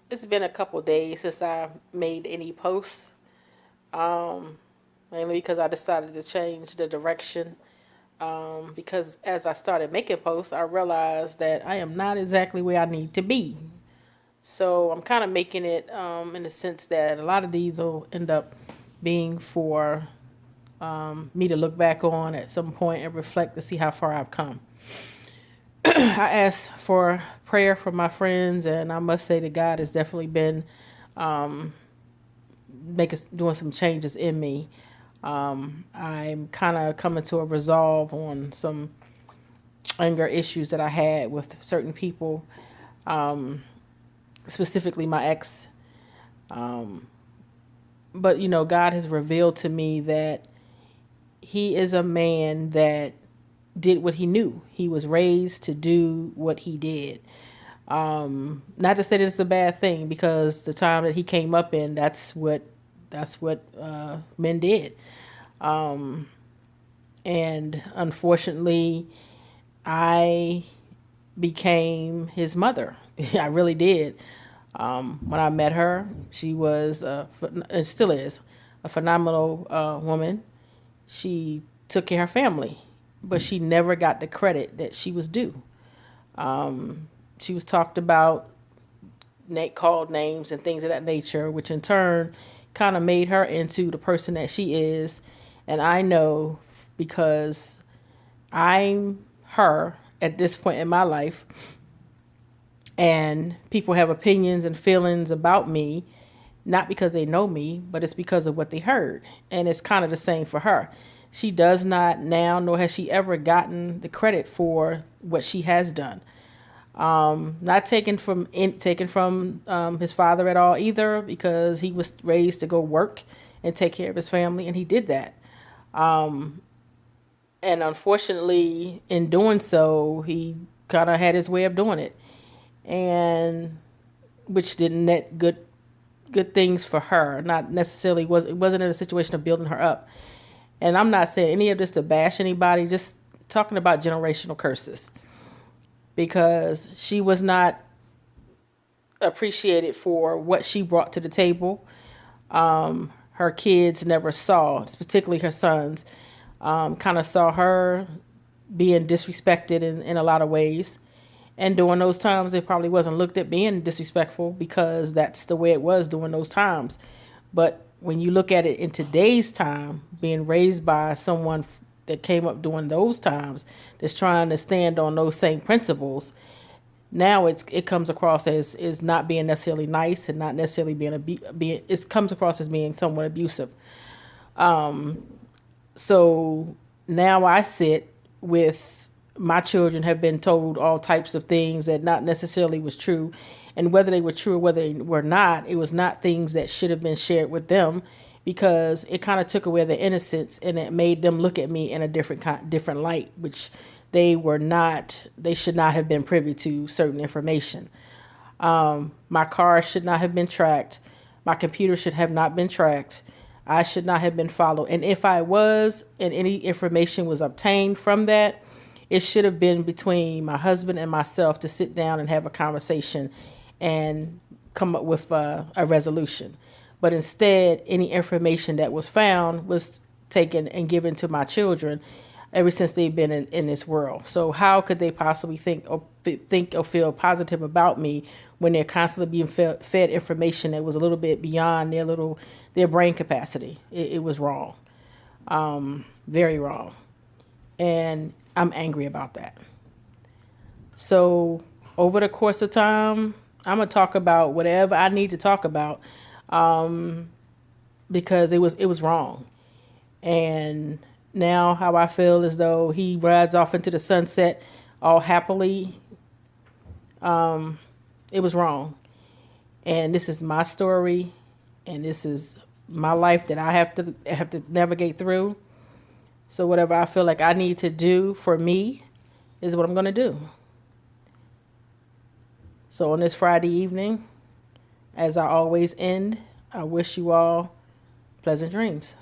It's been a couple days since I made any posts, mainly because I decided to change the direction. Because as I started making posts, I realized that I am not exactly where I need to be. So I'm kind of making it in the sense that a lot of these will end up being for me to look back on at some point and reflect to see how far I've come. I asked for prayer from my friends, and I must say that God has definitely been doing some changes in me. I'm kind of coming to a resolve on some anger issues that I had with certain people, specifically my ex. But God has revealed to me that he is a man that did what he knew. He was raised to do what he did. Not to say that it's a bad thing, because the time that he came up in, that's what men did. And unfortunately, I became his mother. I really did. When I met her, she was, and still is, a phenomenal woman. She took care of her family, but she never got the credit that she was due. She was talked about, called names and things of that nature, which in turn kind of made her into the person that she is. And I know, because I'm her at this point in my life, and people have opinions and feelings about me, not because they know me, but it's because of what they heard. And it's kind of the same for her. She does not now, nor has she ever gotten the credit for what she has done. Not taken from his father at all either, because he was raised to go work and take care of his family, and he did that. And unfortunately, in doing so, he kind of had his way of doing it, and which didn't net good things for her. Not necessarily, it wasn't in a situation of building her up. And I'm not saying any of this to bash anybody, just talking about generational curses, because she was not appreciated for what she brought to the table. Her kids never saw, particularly her sons, kind of saw her being disrespected in a lot of ways. And during those times, it probably wasn't looked at being disrespectful, because that's the way it was during those times. But when you look at it in today's time, being raised by someone that came up during those times, that's trying to stand on those same principles, now it comes across as is not being necessarily nice, and not necessarily being it comes across as being somewhat abusive. So now I sit with, my children have been told all types of things that not necessarily was true, and whether they were true or whether they were not, it was not things that should have been shared with them, because it kind of took away their innocence, and it made them look at me in a different light, which they should not have been privy to certain information. My car should not have been tracked. My computer should have not been tracked. I should not have been followed. And if I was, and any information was obtained from that, it should have been between my husband and myself to sit down and have a conversation and come up with a resolution. But instead, any information that was found was taken and given to my children ever since they've been in this world. So how could they possibly think or feel positive about me when they're constantly being fed information that was a little bit beyond their brain capacity? It was wrong, very wrong, and I'm angry about that. So over the course of time, I'm gonna talk about whatever I need to talk about, because it was wrong. And now how I feel as though he rides off into the sunset all happily, it was wrong. And this is my story, and this is my life that I have to navigate through. So whatever I feel like I need to do for me is what I'm going to do. So on this Friday evening, as I always end, I wish you all pleasant dreams.